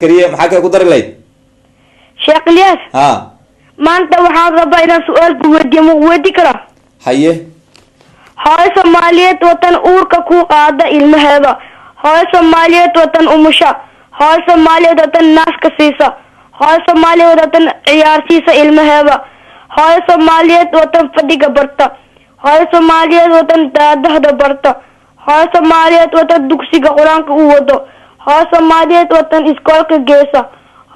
كريم حاجة كودر الليل شيخ الياس ما أنت وحاضر بين سؤال ودي مودي كره حيه هاي سومالية وطن أورك كو قادة المهبة هاي سومالية وطن أمشا هاي سومالية وطن ناس كسيسة هاي سومالية وطن عيار سيسة المهبة هاي سومالية وطن فديك برتا هاي سومالية وطن داده برتا هاي سومالية وطن دكسي قرآن كوودو هاي سومالية وطن إسكول كجيسة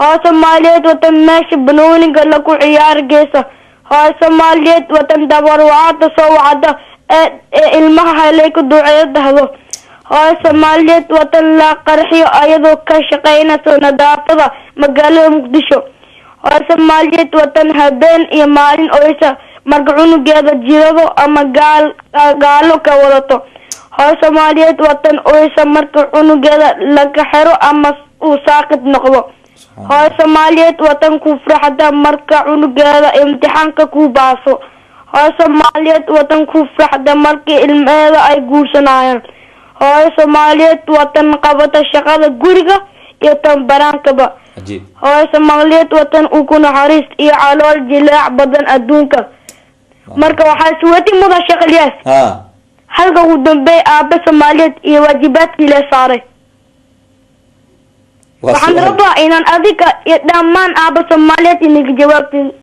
هاي سومالية وطن ماشي بنوني قلقو عيار جيسة هاي سومالية وطن دبروعات صوعده ilmaha halayku duceedahdo hooyo Soomaaliyeed watan la qarxiyo ayadoo ka shaqeynayso nadaafada magaalada Muqdisho hooyo Soomaaliyeed watan habeen iyo maalin oysa marka cunugeeda jirado ama gaalo ka wadato hooyo Soomaaliyeed watan oysa marka cunugeeda laga xiro ama uu saaqid noqdo hooyo Soomaaliyeed watan ku farxada marka cunugeeda imtixaanka ku baaso hooyo Soomaaliyeed watan ku farxada markii ilmaheeda ay guursanayaan hooyo Soomaaliyeed watan qabata shaqada guriga iyo tan baraankaba hooyo Soomaaliyeed watan uu ku naxariis iyo calool jilaac badan adduunka marka waxaa suwati muda Sheekh Ilyas halka ugu dambeey aabe Soomaaliyeed iyo waajibaadkii la saaray waxaan rabaa inaan adiga iyo dhammaan aabe Soomaaliyeed inaga jawaabtiin